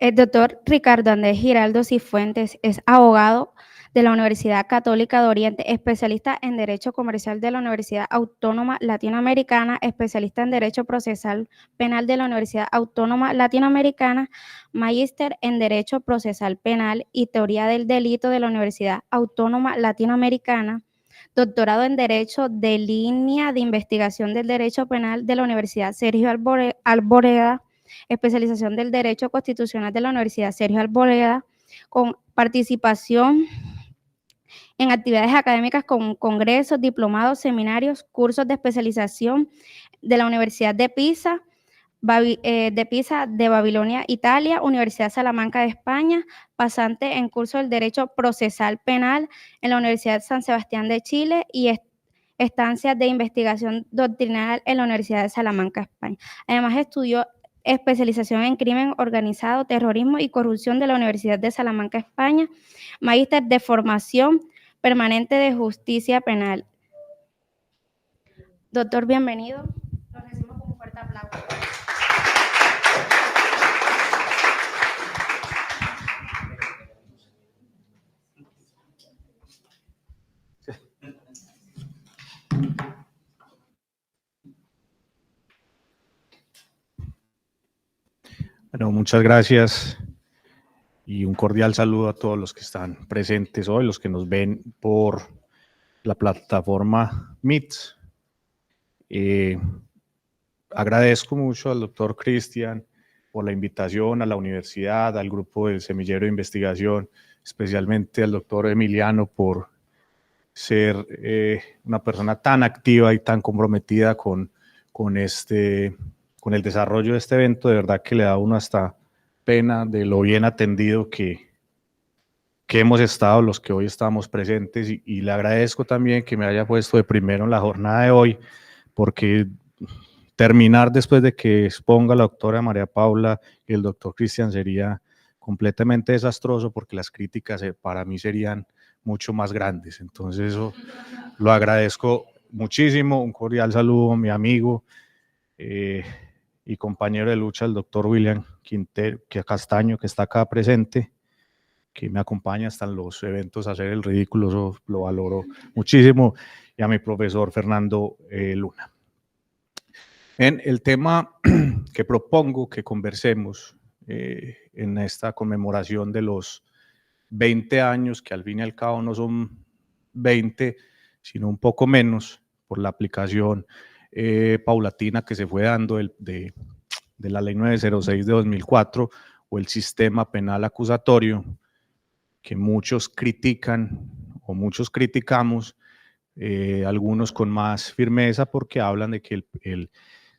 El doctor Ricardo Andrés Giraldo Cifuentes es abogado de la Universidad Católica de Oriente, especialista en Derecho Comercial de la Universidad Autónoma Latinoamericana, especialista en Derecho Procesal Penal de la Universidad Autónoma Latinoamericana, magíster en Derecho Procesal Penal y Teoría del Delito de la Universidad Autónoma Latinoamericana, doctorado en Derecho de Línea de Investigación del Derecho Penal de la Universidad Sergio Alboreda, especialización del Derecho Constitucional de la Universidad Sergio Alboreda, con participación en actividades académicas con congresos, diplomados, seminarios, cursos de especialización de la Universidad de Pisa, de Babilonia, Italia, Universidad Salamanca de España, pasante en curso del Derecho Procesal Penal en la Universidad San Sebastián de Chile y estancias de investigación doctrinal en la Universidad de Salamanca, España. Además, estudió especialización en crimen organizado, terrorismo y corrupción de la Universidad de Salamanca, España, magíster de formación permanente de justicia penal. Doctor, bienvenido. Lo recibimos con un fuerte aplauso. Bueno, muchas gracias y un cordial saludo a todos los que están presentes hoy, los que nos ven por la plataforma Meet. Agradezco mucho al doctor Cristian por la invitación a la universidad, al grupo del Semillero de Investigación, especialmente al doctor Emiliano por ser una persona tan activa y tan comprometida con el desarrollo de este evento. De verdad que le da a uno hasta pena de lo bien atendido que hemos estado los que hoy estamos presentes, y le agradezco también que me haya puesto de primero en la jornada de hoy, porque terminar después de que exponga la doctora María Paula y el doctor Cristian sería completamente desastroso, porque las críticas para mí serían mucho más grandes. Entonces eso lo agradezco muchísimo. Un cordial saludo a mi amigo y compañero de lucha, el doctor William Quintero, Castaño, que está acá presente, que me acompaña hasta en los eventos a hacer el ridículo. Eso lo valoro muchísimo, y a mi profesor Fernando Luna. En el tema que propongo que conversemos en esta conmemoración de los 20 años, que al fin y al cabo no son 20, sino un poco menos, por la aplicación paulatina que se fue dando de la Ley 906 de 2004, o el sistema penal acusatorio, que muchos critican o muchos criticamos, algunos con más firmeza, porque hablan de que el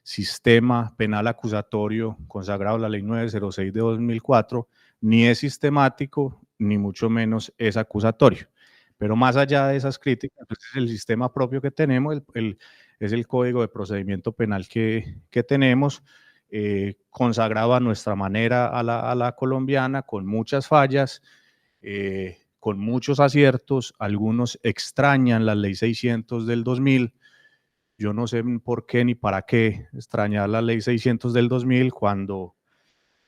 sistema penal acusatorio consagrado en la Ley 906 de 2004 ni es sistemático, ni mucho menos es acusatorio. Pero más allá de esas críticas, pues es el sistema propio que tenemos, es el Código de Procedimiento Penal que tenemos, consagrado a nuestra manera, a la colombiana, con muchas fallas, con muchos aciertos. Algunos extrañan la Ley 600 del 2000. Yo no sé por qué ni para qué extrañar la Ley 600 del 2000 cuando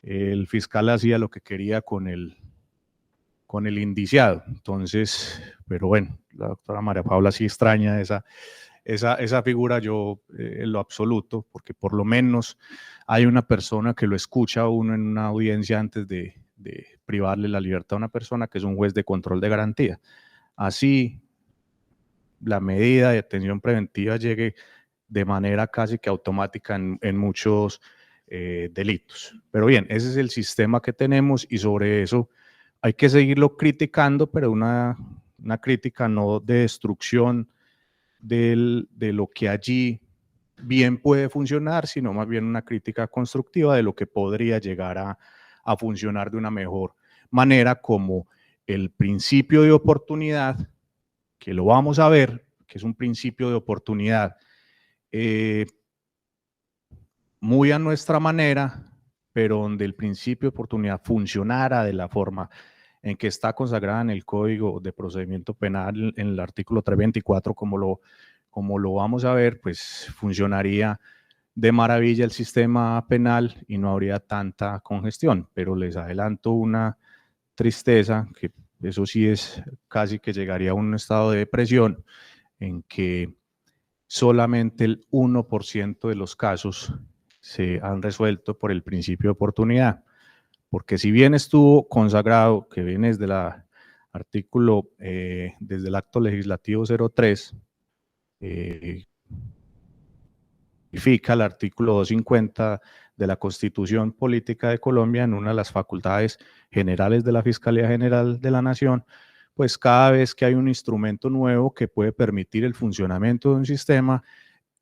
el fiscal hacía lo que quería con el indiciado. Entonces, pero bueno, la doctora María Paula sí extraña esa figura, yo en lo absoluto, porque por lo menos hay una persona que lo escucha a uno en una audiencia antes de privarle la libertad a una persona, que es un juez de control de garantía. Así la medida de detención preventiva llegue de manera casi que automática en muchos delitos. Pero bien, ese es el sistema que tenemos, y sobre eso hay que seguirlo criticando, pero una crítica no de destrucción de lo que allí bien puede funcionar, sino más bien una crítica constructiva de lo que podría llegar a funcionar de una mejor manera, como el principio de oportunidad, que lo vamos a ver, que es un principio de oportunidad muy a nuestra manera, pero donde el principio de oportunidad funcionara de la forma en que está consagrada en el Código de Procedimiento Penal, en el artículo 324, como lo vamos a ver, pues funcionaría de maravilla el sistema penal y no habría tanta congestión, pero les adelanto una tristeza, que eso sí es casi que llegaría a un estado de depresión, en que solamente el 1% de los casos se han resuelto por el principio de oportunidad, porque si bien estuvo consagrado, que viene desde el artículo, desde el acto legislativo 03, modifica el artículo 250 de la Constitución Política de Colombia en una de las facultades generales de la Fiscalía General de la Nación, pues cada vez que hay un instrumento nuevo que puede permitir el funcionamiento de un sistema,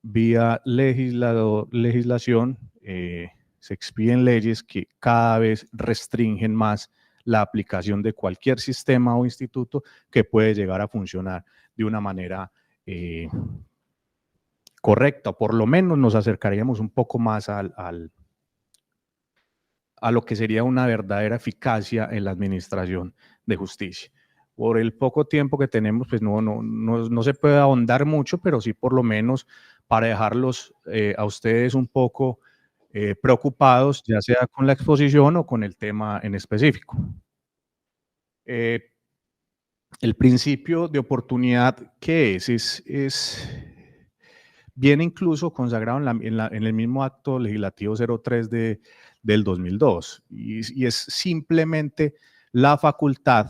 vía legislación, se expiden leyes que cada vez restringen más la aplicación de cualquier sistema o instituto que puede llegar a funcionar de una manera correcta, por lo menos nos acercaríamos un poco más a lo que sería una verdadera eficacia en la administración de justicia. Por el poco tiempo que tenemos, pues no se puede ahondar mucho, pero sí por lo menos para dejarlos a ustedes un poco preocupados, ya sea con la exposición o con el tema en específico. El principio de oportunidad, ¿qué es? Viene incluso consagrado en el mismo acto legislativo 03 del 2002 y es simplemente la facultad,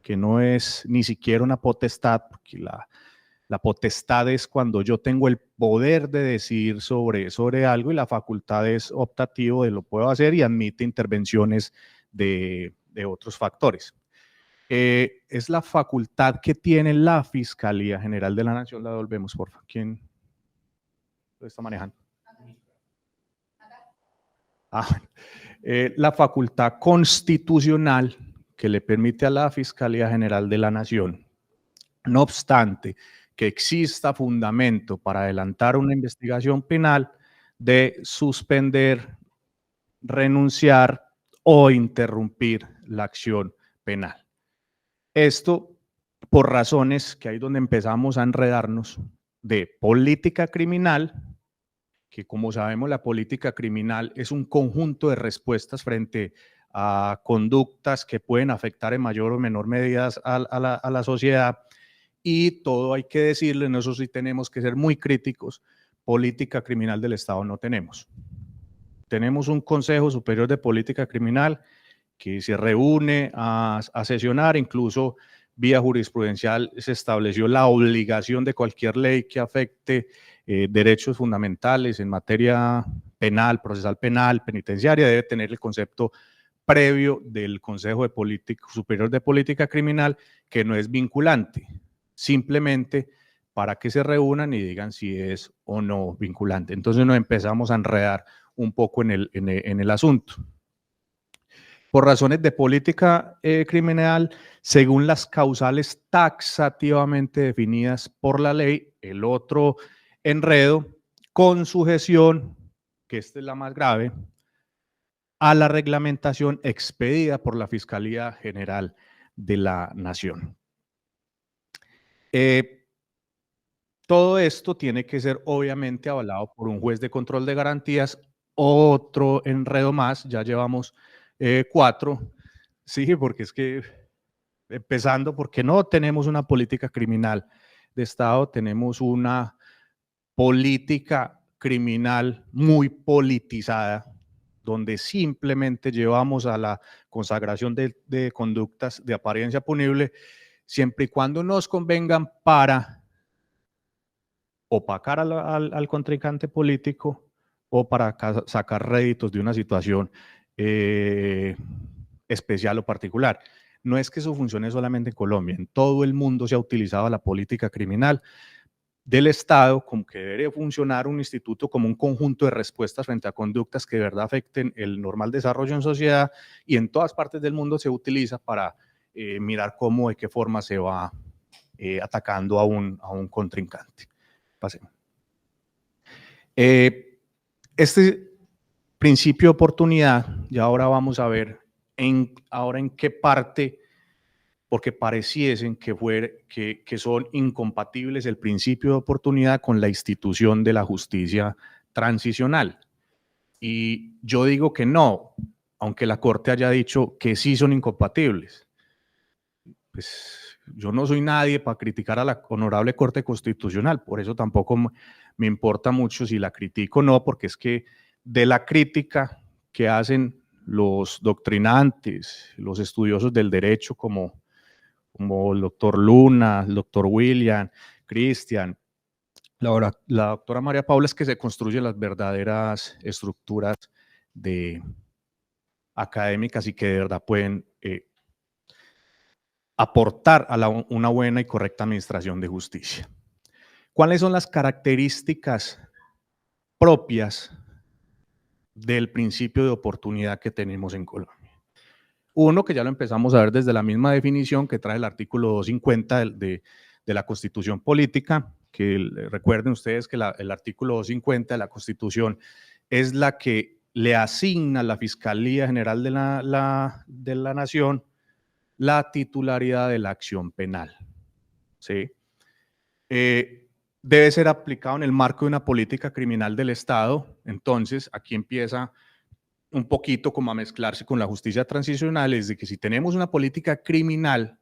que no es ni siquiera una potestad, porque la potestad es cuando yo tengo el poder de decidir sobre algo y la facultad es optativo de lo puedo hacer y admite intervenciones de otros factores. Es la facultad que tiene la Fiscalía General de la Nación. La devolvemos, por favor. ¿Quién lo está manejando? La facultad constitucional que le permite a la Fiscalía General de la Nación, no obstante que exista fundamento para adelantar una investigación penal, de suspender, renunciar o interrumpir la acción penal. Esto por razones que ahí donde empezamos a enredarnos de política criminal, que como sabemos la política criminal es un conjunto de respuestas frente a conductas que pueden afectar en mayor o menor medida a la sociedad, y todo hay que decirle, en eso sí tenemos que ser muy críticos, política criminal del Estado no tenemos. Tenemos un Consejo Superior de Política Criminal que se reúne a sesionar, incluso vía jurisprudencial se estableció la obligación de cualquier ley que afecte derechos fundamentales en materia penal, procesal penal, penitenciaria, debe tener el concepto previo del Consejo Superior de Política Criminal, que no es vinculante, simplemente para que se reúnan y digan si es o no vinculante. Entonces nos empezamos a enredar un poco en el asunto. Por razones de política criminal, según las causales taxativamente definidas por la ley, el otro enredo, con sujeción, que esta es la más grave, a la reglamentación expedida por la Fiscalía General de la Nación. Todo esto tiene que ser obviamente avalado por un juez de control de garantías. Otro enredo más, ya llevamos 4, sí, porque es que empezando porque no tenemos una política criminal de Estado, tenemos una política criminal muy politizada, donde simplemente llevamos a la consagración de conductas de apariencia punible, siempre y cuando nos convengan para opacar al contrincante político o para sacar réditos de una situación especial o particular. No es que eso funcione solamente en Colombia, en todo el mundo se ha utilizado la política criminal del Estado como que debería funcionar un instituto como un conjunto de respuestas frente a conductas que de verdad afecten el normal desarrollo en sociedad, y en todas partes del mundo se utiliza para mirar cómo, de qué forma se va atacando a un contrincante. Pasemos. Este principio de oportunidad, y ahora vamos a ver ahora en qué parte, porque pareciesen que son incompatibles el principio de oportunidad con la institución de la justicia transicional. Y yo digo que no, aunque la Corte haya dicho que sí son incompatibles. Pues yo no soy nadie para criticar a la honorable Corte Constitucional, por eso tampoco me importa mucho si la critico o no, porque es que de la crítica que hacen los doctrinantes, los estudiosos del derecho como el doctor Luna, el doctor William, Cristian, la doctora María Paula, es que se construyen las verdaderas estructuras académicas y que de verdad pueden aportar a una buena y correcta administración de justicia. ¿Cuáles son las características propias del principio de oportunidad que tenemos en Colombia? Uno, que ya lo empezamos a ver desde la misma definición que trae el artículo 250 de la Constitución Política, que recuerden ustedes que el artículo 250 de la Constitución es la que le asigna a la Fiscalía General de la Nación la titularidad de la acción penal. ¿Sí? Debe ser aplicado en el marco de una política criminal del Estado. Entonces, aquí empieza un poquito como a mezclarse con la justicia transicional, es de que si tenemos una política criminal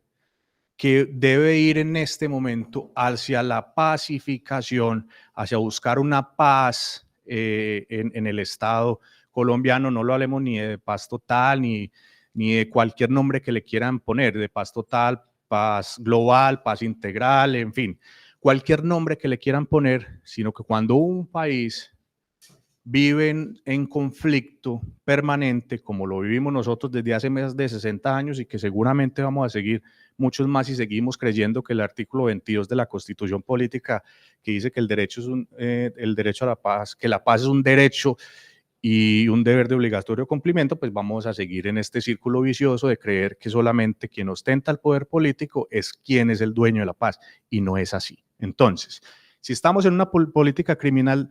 que debe ir en este momento hacia la pacificación, hacia buscar una paz en el Estado colombiano, no lo hablemos ni de paz total, ni de cualquier nombre que le quieran poner, de paz total, paz global, paz integral, en fin, cualquier nombre que le quieran poner, sino que cuando un país vive en conflicto permanente, como lo vivimos nosotros desde hace más de 60 años y que seguramente vamos a seguir muchos más si seguimos creyendo que el artículo 22 de la Constitución Política, que dice que el derecho a la paz, que la paz es un derecho y un deber de obligatorio cumplimiento, pues vamos a seguir en este círculo vicioso de creer que solamente quien ostenta el poder político es quien es el dueño de la paz, y no es así. Entonces, si estamos en una política criminal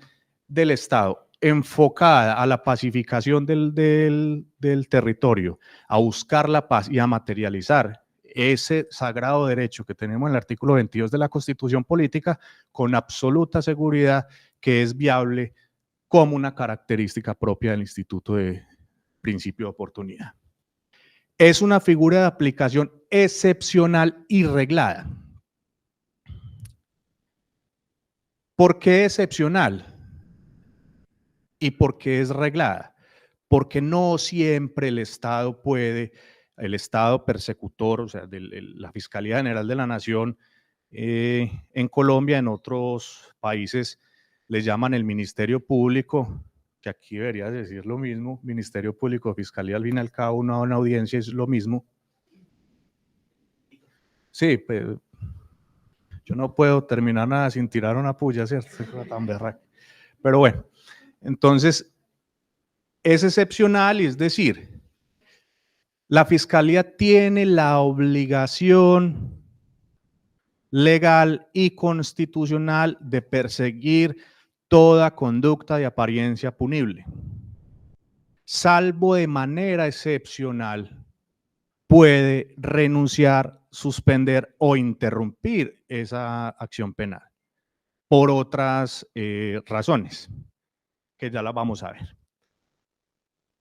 del Estado enfocada a la pacificación del territorio, a buscar la paz y a materializar ese sagrado derecho que tenemos en el artículo 22 de la Constitución Política, con absoluta seguridad que es viable como una característica propia del Instituto de Principio de Oportunidad. Es una figura de aplicación excepcional y reglada. ¿Por qué excepcional? ¿Y por qué es reglada? Porque no siempre el Estado persecutor, o sea, la Fiscalía General de la Nación en Colombia, en otros países les llaman el Ministerio Público, que aquí debería decir lo mismo, Ministerio Público, Fiscalía, al fin y al cabo una audiencia es lo mismo. Sí, pues, yo no puedo terminar nada sin tirar una puya, ¿cierto? Tan berraca. Pero bueno, entonces es excepcional, y es decir, la Fiscalía tiene la obligación legal y constitucional de perseguir toda conducta de apariencia punible. Salvo de manera excepcional, puede renunciar, suspender o interrumpir esa acción penal por otras razones, que ya las vamos a ver.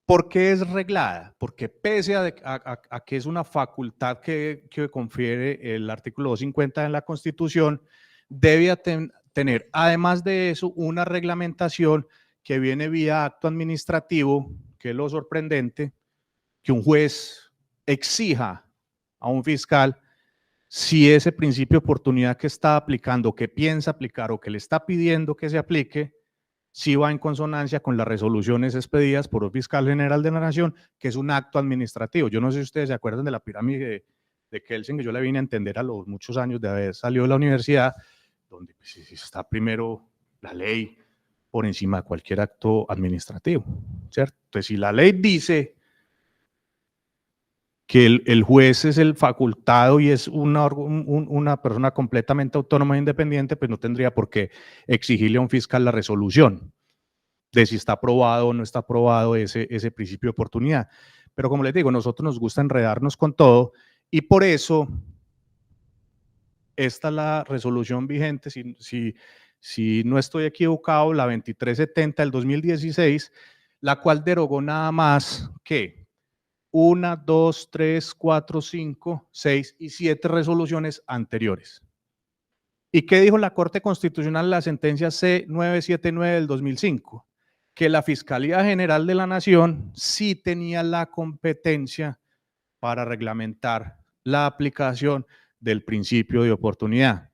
¿Por qué es reglada? Porque pese a que es una facultad que confiere el artículo 250 de la Constitución, debe tener, además de eso, una reglamentación que viene vía acto administrativo, que es lo sorprendente, que un juez exija a un fiscal si ese principio de oportunidad que está aplicando, que piensa aplicar o que le está pidiendo que se aplique, sí va en consonancia con las resoluciones expedidas por el fiscal general de la Nación, que es un acto administrativo. Yo no sé si ustedes se acuerdan de la pirámide de Kelsen, que yo la vine a entender a los muchos años de haber salido de la universidad, donde pues, está primero la ley por encima de cualquier acto administrativo, ¿cierto? Entonces, si la ley dice que el juez es el facultado y es una persona completamente autónoma e independiente, pues no tendría por qué exigirle a un fiscal la resolución de si está aprobado o no está aprobado ese principio de oportunidad. Pero como les digo, a nosotros nos gusta enredarnos con todo, y por eso esta es la resolución vigente. Si si no estoy equivocado, la 2370 del 2016, la cual derogó nada más que 1, 2, 3, 4, 5, 6 y 7 resoluciones anteriores. ¿Y qué dijo la Corte Constitucional en la sentencia C979 del 2005? Que la Fiscalía General de la Nación sí tenía la competencia para reglamentar la aplicación del principio de oportunidad.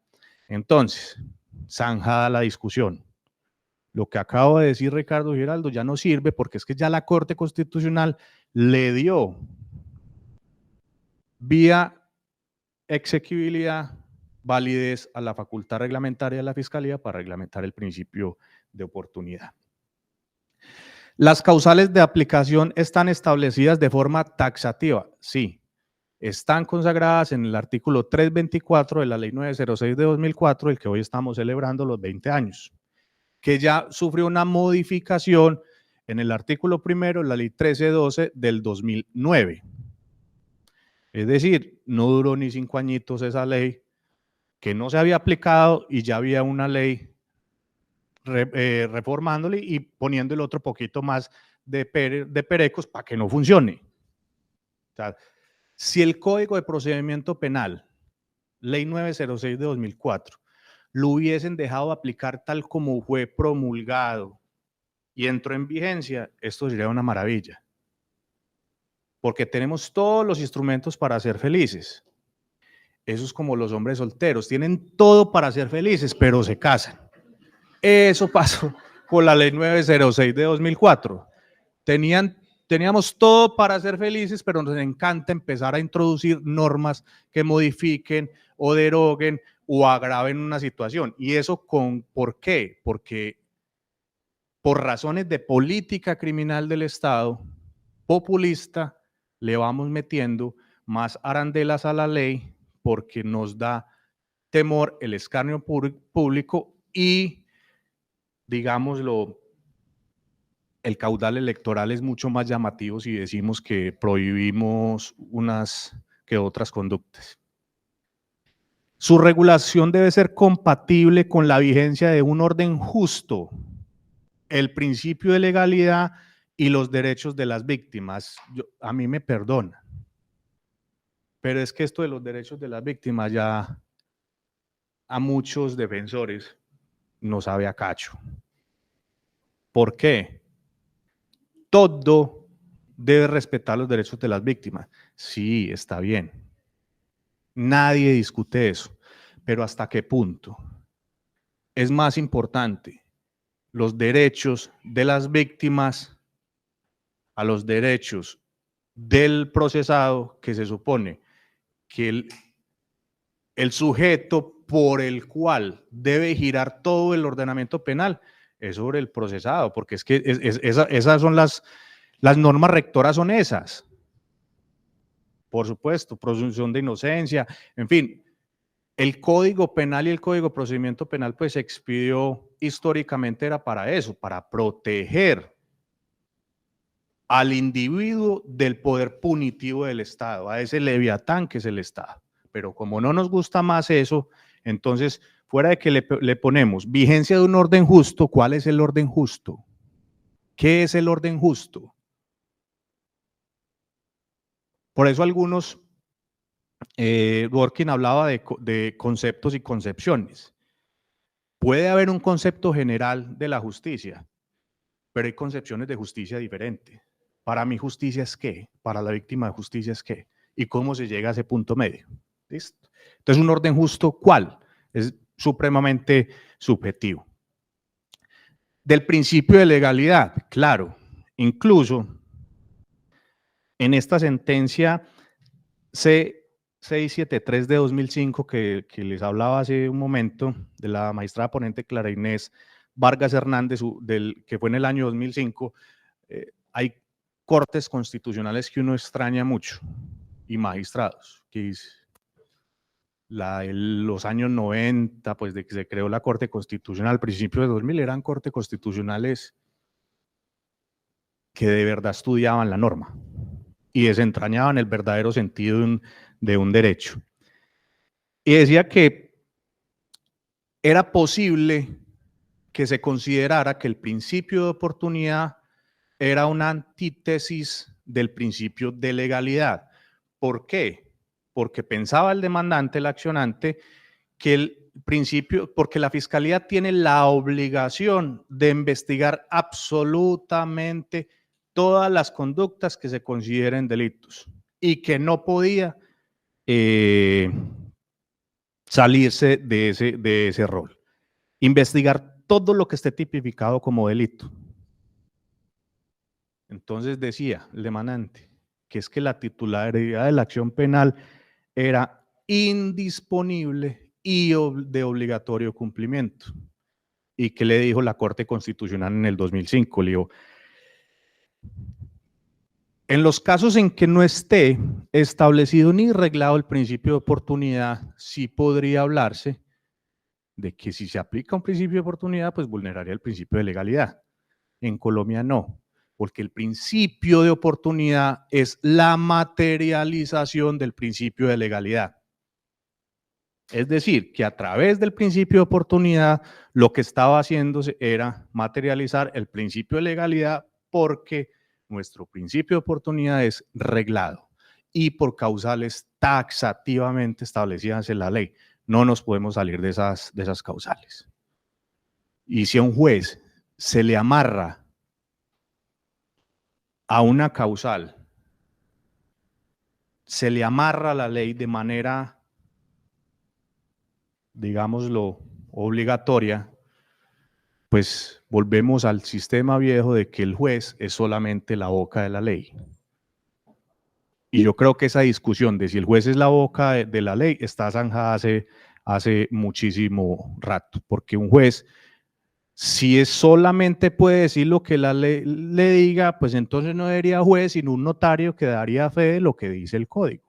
Entonces, zanjada la discusión. Lo que acabo de decir Ricardo Giraldo ya no sirve porque es que ya la Corte Constitucional le dio vía exequibilidad, validez a la facultad reglamentaria de la Fiscalía para reglamentar el principio de oportunidad. Las causales de aplicación están establecidas de forma taxativa, sí. Están consagradas en el artículo 324 de la Ley 906 de 2004, el que hoy estamos celebrando los 20 años, que ya sufrió una modificación en el artículo primero de la Ley 1312 del 2009. Es decir, no duró ni 5 añitos esa ley, que no se había aplicado y ya había una ley reformándole y poniéndole otro poquito más de perecos para que no funcione. O sea, si el Código de Procedimiento Penal, Ley 906 de 2004, lo hubiesen dejado aplicar tal como fue promulgado y entró en vigencia, esto sería una maravilla. Porque tenemos todos los instrumentos para ser felices. Eso es como los hombres solteros, tienen todo para ser felices, pero se casan. Eso pasó con la Ley 906 de 2004. Teníamos todo para ser felices, pero nos encanta empezar a introducir normas que modifiquen o deroguen o agraven una situación. ¿Y eso por qué? Porque por razones de política criminal del Estado, populista, le vamos metiendo más arandelas a la ley porque nos da temor el escarnio público y, digámoslo, el caudal electoral es mucho más llamativo si decimos que prohibimos unas que otras conductas. Su regulación debe ser compatible con la vigencia de un orden justo, el principio de legalidad y los derechos de las víctimas. A mí me perdonan, pero es que esto de los derechos de las víctimas ya a muchos defensores nos sabe a cacho. ¿Por qué? Todo debe respetar los derechos de las víctimas. Sí, está bien. Nadie discute eso, pero ¿hasta qué punto? Es más importante los derechos de las víctimas a los derechos del procesado, que se supone que el sujeto por el cual debe girar todo el ordenamiento penal es sobre el procesado, porque es que esas son las normas rectoras, son esas. Por supuesto, presunción de inocencia, en fin. El Código Penal y el Código de Procedimiento Penal pues se expidió históricamente era para eso, para proteger al individuo del poder punitivo del Estado, a ese leviatán que es el Estado. Pero como no nos gusta más eso, entonces fuera de que le ponemos vigencia de un orden justo, ¿cuál es el orden justo? ¿Qué es el orden justo? Por eso algunos, Dworkin hablaba de conceptos y concepciones. Puede haber un concepto general de la justicia, pero hay concepciones de justicia diferentes. Para mí justicia es qué, para la víctima de justicia es qué, y cómo se llega a ese punto medio. ¿Listo? Entonces, un orden justo, ¿cuál? Es supremamente subjetivo. Del principio de legalidad, claro, incluso en esta sentencia C673 de 2005 que les hablaba hace un momento, de la magistrada ponente Clara Inés Vargas Hernández, que fue en el año 2005, hay cortes constitucionales que uno extraña mucho y magistrados, que los años 90, pues de que se creó la Corte Constitucional, al principio de 2000 eran cortes constitucionales que de verdad estudiaban la norma y desentrañaban el verdadero sentido de un derecho. Y decía que era posible que se considerara que el principio de oportunidad era una antítesis del principio de legalidad. ¿Por qué? Porque pensaba el demandante, el accionante, que el principio, porque la fiscalía tiene la obligación de investigar absolutamente todas las conductas que se consideren delitos y que no podía salirse de ese rol. Investigar todo lo que esté tipificado como delito. Entonces decía el demandante que es que la titularidad de la acción penal era indisponible y de obligatorio cumplimiento. ¿Y qué le dijo la Corte Constitucional en el 2005? Le dijo, en los casos en que no esté establecido ni reglado el principio de oportunidad, sí podría hablarse de que si se aplica un principio de oportunidad, pues vulneraría el principio de legalidad. En Colombia no, porque el principio de oportunidad es la materialización del principio de legalidad. Es decir, que a través del principio de oportunidad, lo que estaba haciéndose era materializar el principio de legalidad porque nuestro principio de oportunidad es reglado y por causales taxativamente establecidas en la ley. No nos podemos salir de esas causales. Y si a un juez se le amarra a una causal, se le amarra la ley de manera, digámoslo, obligatoria, pues volvemos al sistema viejo de que el juez es solamente la boca de la ley. Y yo creo que esa discusión de si el juez es la boca de la ley está zanjada hace muchísimo rato, porque un juez, si es solamente puede decir lo que la ley le diga, pues entonces no sería juez, sino un notario que daría fe de lo que dice el código.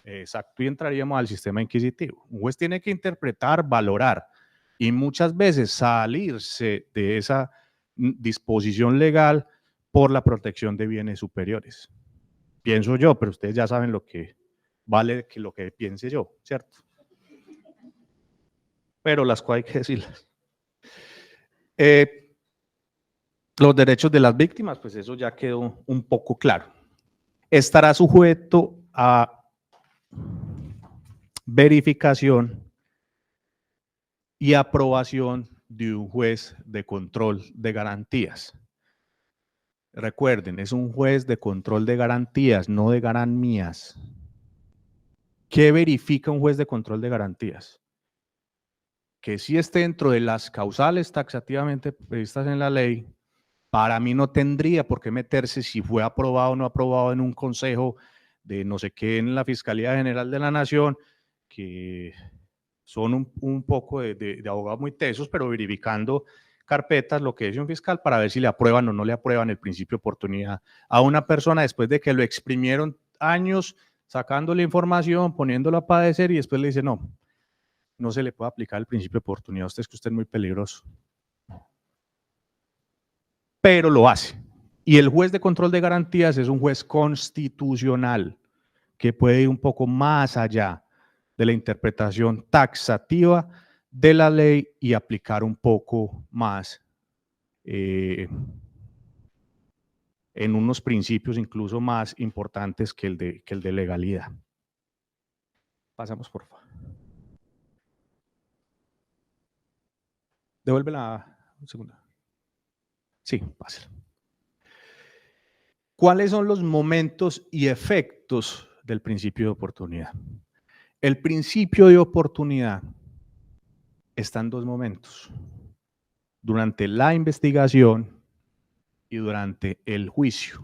Exacto, y entraríamos al sistema inquisitivo. Un juez tiene que interpretar, valorar, y muchas veces salirse de esa disposición legal por la protección de bienes superiores. Pienso yo, pero ustedes ya saben lo que vale que lo que piense yo, ¿cierto? Pero las cosas hay que decirlas. Los derechos de las víctimas, pues eso ya quedó un poco claro. Estará sujeto a verificación y aprobación de un juez de control de garantías. Recuerden, es un juez de control de garantías, no de garantías. ¿Qué verifica un juez de control de garantías? Que sí esté dentro de las causales taxativamente previstas en la ley. Para mí no tendría por qué meterse si fue aprobado o no aprobado en un consejo de no sé qué en la Fiscalía General de la Nación, que son un poco de abogados muy tesos, pero verificando carpetas, lo que dice un fiscal, para ver si le aprueban o no le aprueban el principio de oportunidad a una persona después de que lo exprimieron años sacándole información, poniéndolo a padecer y después le dice no se le puede aplicar el principio de oportunidad, usted es que usted es muy peligroso. Pero lo hace. Y el juez de control de garantías es un juez constitucional que puede ir un poco más allá de la interpretación taxativa de la ley y aplicar un poco más en unos principios incluso más importantes que el de legalidad. Pasamos, por favor. Devuélvela un segundo. Sí, pásala. ¿Cuáles son los momentos y efectos del principio de oportunidad? El principio de oportunidad está en dos momentos: durante la investigación y durante el juicio.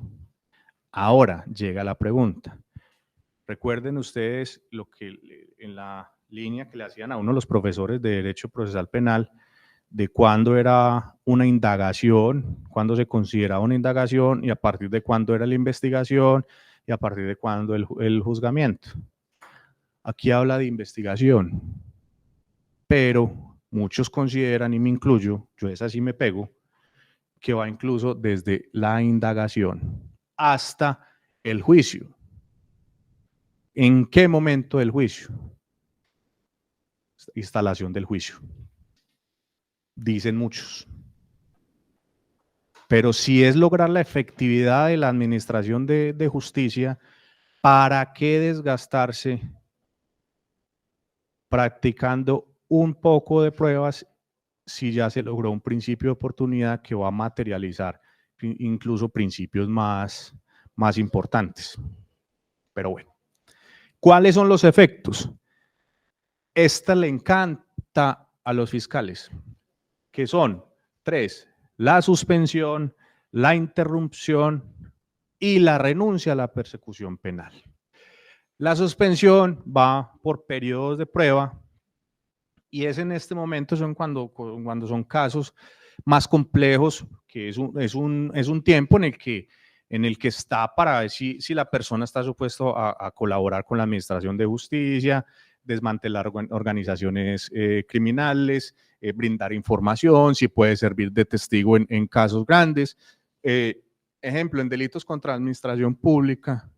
Ahora llega la pregunta. Recuerden ustedes lo que en la línea que le hacían a uno los profesores de Derecho Procesal Penal, de cuándo era una indagación, cuándo se consideraba una indagación y a partir de cuándo era la investigación y a partir de cuándo el juzgamiento. Aquí habla de investigación, pero muchos consideran, y me incluyo, yo esa sí me pego, que va incluso desde la indagación hasta el juicio. ¿En qué momento del juicio? Instalación del juicio. dicen muchos. Pero si es lograr la efectividad de la administración de justicia, ¿para qué desgastarse practicando un poco de pruebas si ya se logró un principio de oportunidad que va a materializar incluso principios más importantes? Pero bueno, ¿cuáles son los efectos? Esta le encanta a los fiscales, que son 3: la suspensión, la interrupción y la renuncia a la persecución penal. La suspensión va por periodos de prueba y es en este momento cuando son casos más complejos, que es un tiempo en el que está para ver si la persona está supuesto a colaborar con la administración de justicia, desmantelar organizaciones criminales, brindar información, si puede servir de testigo en casos grandes. Ejemplo, en delitos contra la administración pública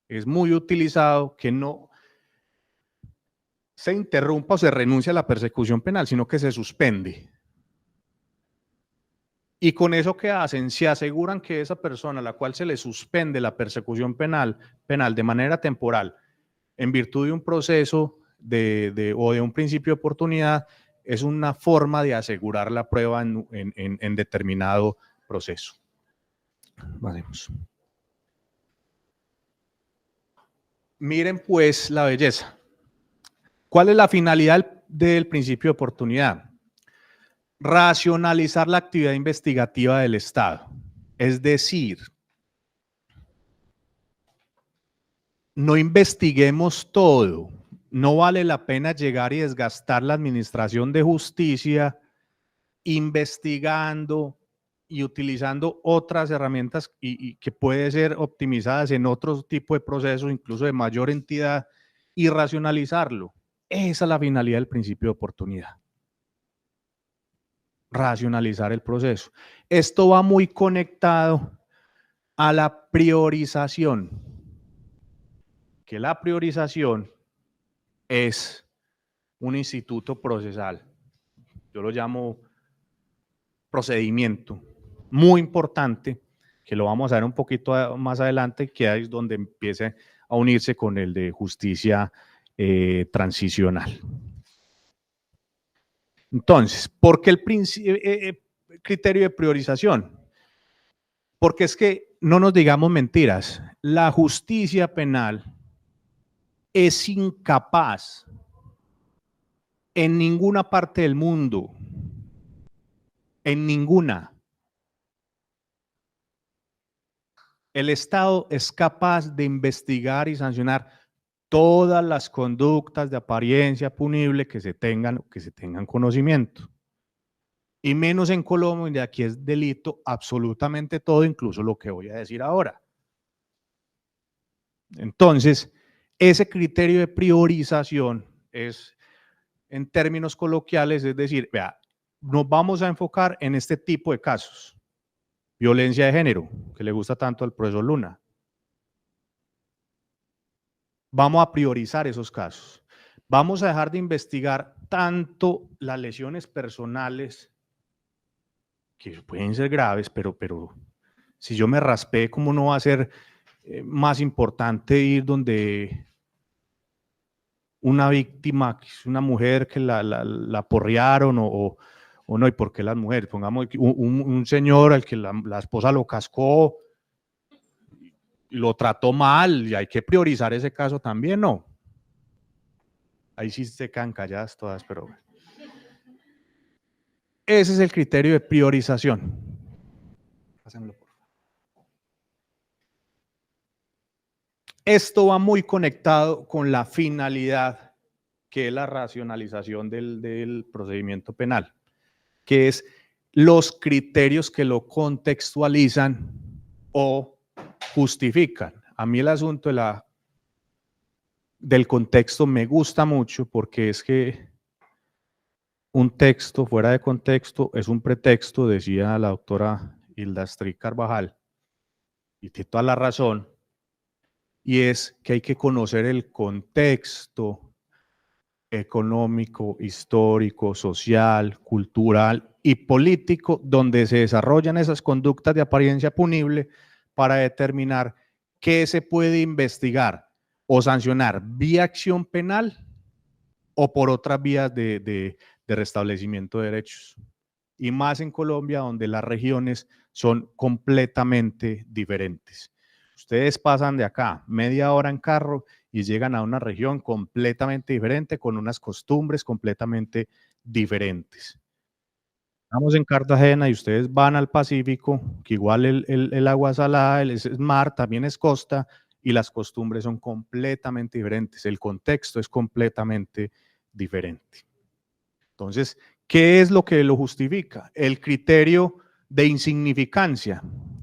es muy utilizado que no se interrumpa o se renuncia a la persecución penal, sino que se suspende. Y con eso, ¿qué hacen? Se aseguran que esa persona a la cual se le suspende la persecución penal de manera temporal, en virtud de un proceso o de un principio de oportunidad, es una forma de asegurar la prueba en determinado proceso. Vamos. Miren pues la belleza. ¿Cuál es la finalidad del principio de oportunidad? Racionalizar la actividad investigativa del Estado. Es decir, no investiguemos todo. No vale la pena llegar y desgastar la administración de justicia investigando y utilizando otras herramientas y que pueden ser optimizadas en otro tipo de procesos, incluso de mayor entidad, y racionalizarlo. Esa es la finalidad del principio de oportunidad. Racionalizar el proceso. Esto va muy conectado a la priorización, que la priorización es un instituto procesal. Yo lo llamo procedimiento, muy importante, que lo vamos a ver un poquito más adelante, que es donde empiece a unirse con el de justicia transicional. Entonces, ¿por qué el criterio de priorización? Porque es que no nos digamos mentiras, la justicia penal es incapaz en ninguna parte del mundo, en ninguna. El Estado es capaz de investigar y sancionar todas las conductas de apariencia punible que se tengan conocimiento. Y menos en Colombia, donde aquí es delito absolutamente todo, incluso lo que voy a decir ahora. Entonces, ese criterio de priorización es, en términos coloquiales, es decir, vea, nos vamos a enfocar en este tipo de casos. Violencia de género, que le gusta tanto al profesor Luna. Vamos a priorizar esos casos. Vamos a dejar de investigar tanto las lesiones personales, que pueden ser graves, pero si yo me raspé, ¿cómo no va a ser más importante ir donde una víctima, que es una mujer que la porrearon o no? ¿Y por qué las mujeres? Pongamos un señor al que la esposa lo cascó, lo trató mal, y hay que priorizar ese caso también, ¿no? Ahí sí se quedan calladas todas, pero ese es el criterio de priorización. Pásenlo, por favor. Esto va muy conectado con la finalidad, que es la racionalización del procedimiento penal, que es los criterios que lo contextualizan o justifican. A mí el asunto del contexto me gusta mucho, porque es que un texto fuera de contexto es un pretexto, decía la doctora Hilda Strik Carvajal, y tiene toda la razón, y es que hay que conocer el contexto económico, histórico, social, cultural y político donde se desarrollan esas conductas de apariencia punible para determinar qué se puede investigar o sancionar vía acción penal o por otras vías de restablecimiento de derechos. Y más en Colombia, donde las regiones son completamente diferentes. Ustedes pasan de acá media hora en carro y llegan a una región completamente diferente, con unas costumbres completamente diferentes. Estamos en Cartagena y ustedes van al Pacífico, que igual el agua salada es mar, también es costa, y las costumbres son completamente diferentes. El contexto es completamente diferente. Entonces, ¿qué es lo que lo justifica? El criterio de insignificancia,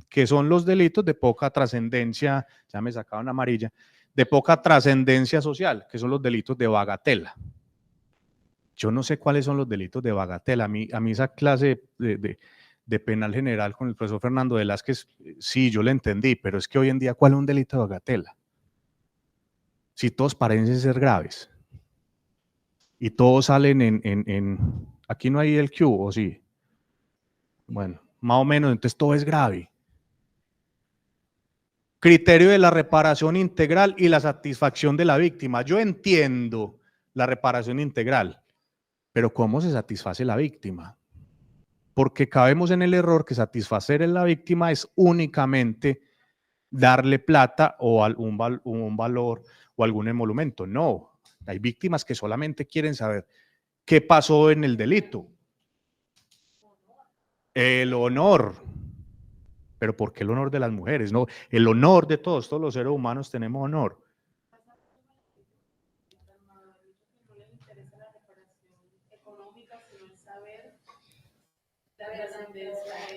que son los delitos de poca trascendencia, ya me sacaban amarilla, de poca trascendencia social, que son los delitos de bagatela. Yo no sé cuáles son los delitos de bagatela. A mí esa clase de penal general con el profesor Fernando Velázquez, sí, yo le entendí, pero es que hoy en día, ¿cuál es un delito de bagatela? Si todos parecen ser graves y todos salen aquí no hay el Q, ¿o sí? Bueno, más o menos, entonces todo es grave. Criterio de la reparación integral y la satisfacción de la víctima. Yo entiendo la reparación integral, pero ¿cómo se satisface la víctima? Porque cabemos en el error que satisfacer a la víctima es únicamente darle plata o un valor o algún emolumento. No, hay víctimas que solamente quieren saber qué pasó en el delito. El honor. Pero ¿por qué el honor de las mujeres? No, el honor de todos los seres humanos tenemos honor.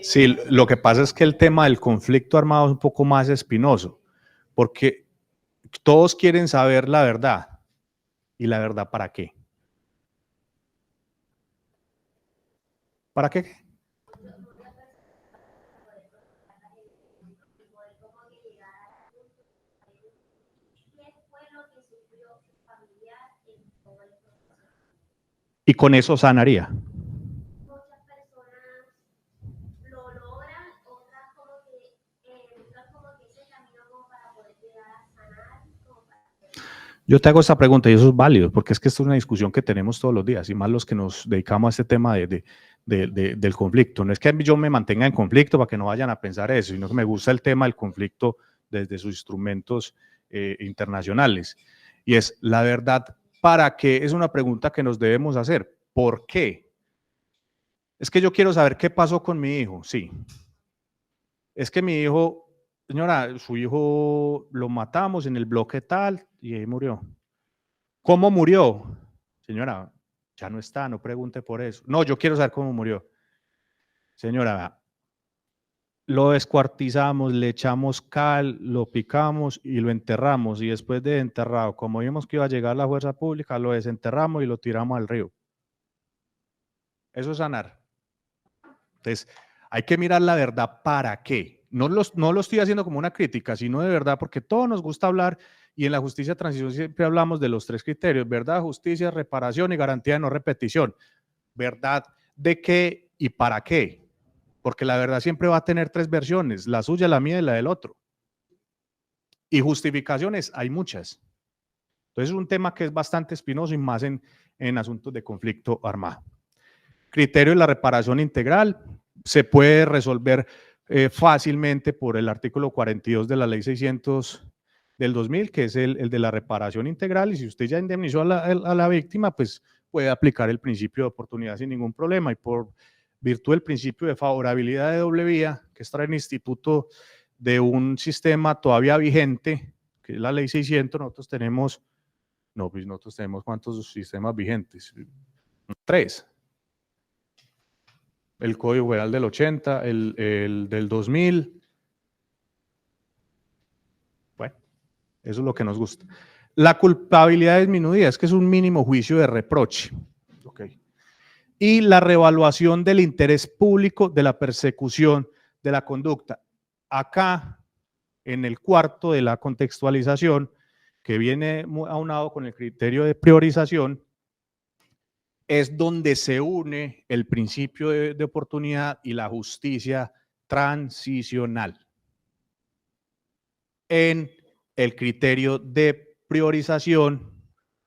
Sí, lo que pasa es que el tema del conflicto armado es un poco más espinoso, porque todos quieren saber la verdad. ¿Y la verdad para qué? ¿Para qué? Y con eso sanaría. Yo te hago esta pregunta y eso es válido, porque es que esto es una discusión que tenemos todos los días, y más los que nos dedicamos a este tema del conflicto. No es que yo me mantenga en conflicto para que no vayan a pensar eso, sino que me gusta el tema del conflicto desde sus instrumentos internacionales. Y es la verdad, ¿para qué? Es una pregunta que nos debemos hacer. ¿Por qué? Es que yo quiero saber qué pasó con mi hijo. Sí. Es que mi hijo, señora, su hijo lo matamos en el bloque tal y ahí murió. ¿Cómo murió? Señora, ya no está, no pregunte por eso. No, yo quiero saber cómo murió. Señora, lo descuartizamos, le echamos cal, lo picamos y lo enterramos. Y después de enterrado, como vimos que iba a llegar la fuerza pública, lo desenterramos y lo tiramos al río. Eso es sanar. Entonces, hay que mirar la verdad para qué. No lo estoy haciendo como una crítica, sino de verdad, porque todos nos gusta hablar y en la justicia de transición siempre hablamos de los tres criterios: verdad, justicia, reparación y garantía de no repetición. ¿Verdad de qué y para qué? Porque la verdad siempre va a tener tres versiones: la suya, la mía y la del otro. Y justificaciones hay muchas. Entonces es un tema que es bastante espinoso y más en asuntos de conflicto armado. Criterio de la reparación integral se puede resolver fácilmente por el artículo 42 de la ley 600 del 2000, que es el de la reparación integral, y si usted ya indemnizó a la víctima, pues puede aplicar el principio de oportunidad sin ningún problema, y por virtud del principio de favorabilidad de doble vía, que está en el instituto de un sistema todavía vigente, que es la ley 600, nosotros tenemos ¿cuántos sistemas vigentes? 3. El Código Penal del 80, el del 2000. Bueno, eso es lo que nos gusta. La culpabilidad disminuida es que es un mínimo juicio de reproche. Okay. Y la reevaluación del interés público de la persecución de la conducta. Acá, en el cuarto de la contextualización, que viene aunado con el criterio de priorización, es donde se une el principio de oportunidad y la justicia transicional en el criterio de priorización,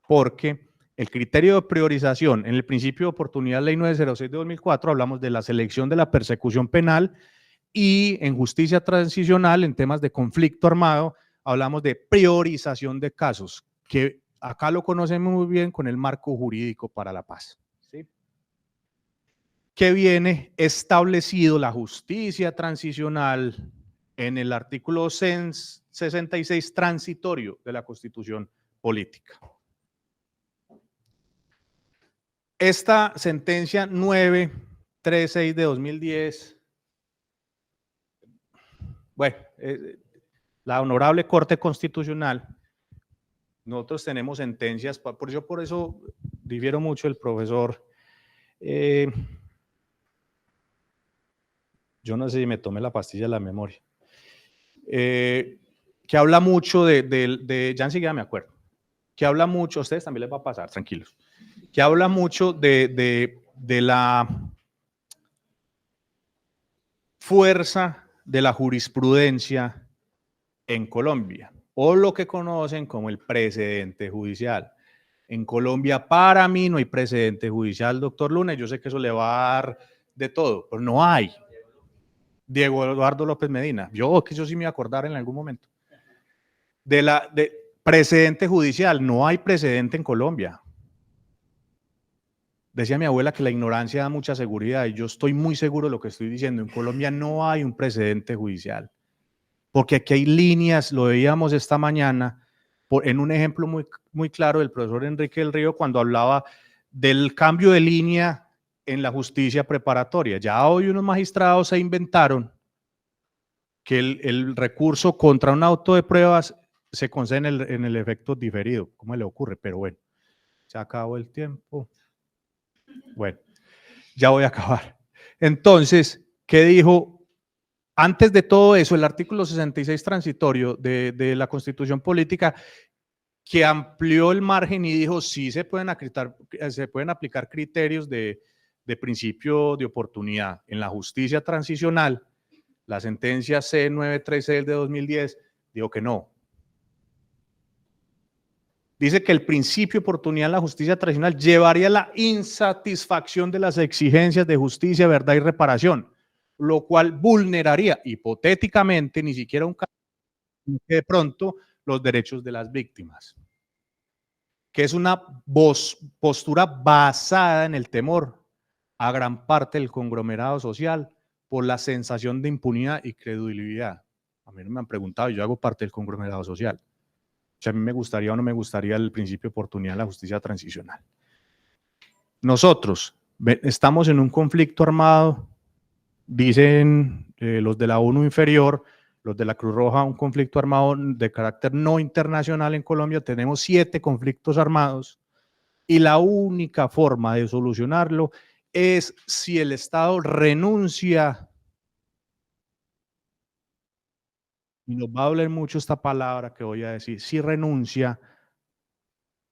porque el criterio de priorización en el principio de oportunidad, ley 906 de 2004, hablamos de la selección de la persecución penal, y en justicia transicional, en temas de conflicto armado, hablamos de priorización de casos, que acá lo conocemos muy bien con el marco jurídico para la paz, ¿sí? Que viene establecido la justicia transicional en el artículo 66 transitorio de la Constitución Política. Esta sentencia 936 de 2010, bueno, la Honorable Corte Constitucional, nosotros tenemos sentencias, por eso difiero mucho del profesor, yo no sé si me tomé la pastilla de la memoria, que habla mucho ya enseguida me acuerdo, que habla mucho, a ustedes también les va a pasar, tranquilos, que habla mucho de la fuerza de la jurisprudencia en Colombia, o lo que conocen como el precedente judicial. En Colombia, para mí, no hay precedente judicial, doctor Luna, yo sé que eso le va a dar de todo, pero no hay. Diego Eduardo López Medina, yo sí me iba a acordar en algún momento. De precedente judicial, no hay precedente en Colombia. Decía mi abuela que la ignorancia da mucha seguridad, y yo estoy muy seguro de lo que estoy diciendo. En Colombia no hay un precedente judicial, porque aquí hay líneas, lo veíamos esta mañana, en un ejemplo muy claro del profesor Enrique del Río, cuando hablaba del cambio de línea en la justicia preparatoria. Ya hoy unos magistrados se inventaron que el recurso contra un auto de pruebas se concede en el efecto diferido. ¿Cómo le ocurre? Pero bueno, se acabó el tiempo. Bueno, ya voy a acabar. Entonces, ¿qué dijo? Antes de todo eso, el artículo 66 transitorio de la Constitución Política, que amplió el margen y dijo sí se pueden aplicar criterios de principio de oportunidad en la justicia transicional. La sentencia C936 de 2010 dijo que no. Dice que el principio de oportunidad en la justicia transicional llevaría a la insatisfacción de las exigencias de justicia, verdad y reparación, lo cual vulneraría hipotéticamente, ni siquiera un caso, de pronto, los derechos de las víctimas, que es una postura basada en el temor a gran parte del conglomerado social por la sensación de impunidad y credibilidad. A mí no me han preguntado, yo hago parte del conglomerado social. O sea, a mí me gustaría o no me gustaría el principio de oportunidad en la justicia transicional. Nosotros estamos en un conflicto armado, dicen los de la ONU inferior, los de la Cruz Roja, un conflicto armado de carácter no internacional en Colombia. Tenemos 7 conflictos armados y la única forma de solucionarlo es si el Estado renuncia, y nos va a doler mucho esta palabra que voy a decir, si renuncia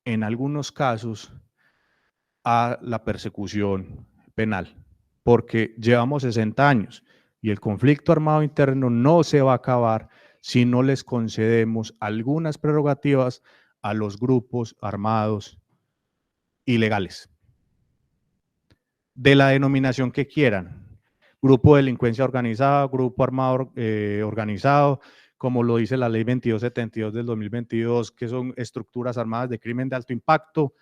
en algunos casos a la persecución penal, porque llevamos 60 años y el conflicto armado interno no se va a acabar si no les concedemos algunas prerrogativas a los grupos armados ilegales, de la denominación que quieran, grupo de delincuencia organizada, grupo armado organizado, como lo dice la ley 2272 del 2022, que son estructuras armadas de crimen de alto impacto,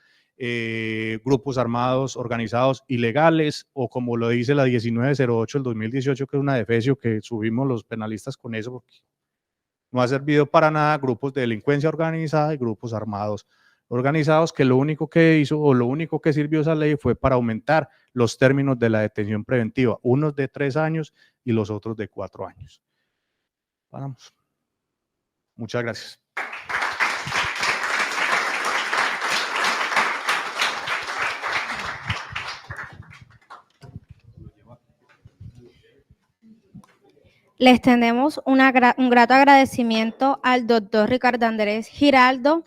grupos armados organizados ilegales, o como lo dice la 1908 del 2018, que es una defecio que subimos los penalistas con eso, porque no ha servido para nada, grupos de delincuencia organizada y grupos armados organizados, que lo único que hizo o lo único que sirvió esa ley fue para aumentar los términos de la detención preventiva, unos de 3 años y los otros de 4 años. Paramos. Muchas gracias. Le extendemos un grato agradecimiento al doctor Ricardo Andrés Giraldo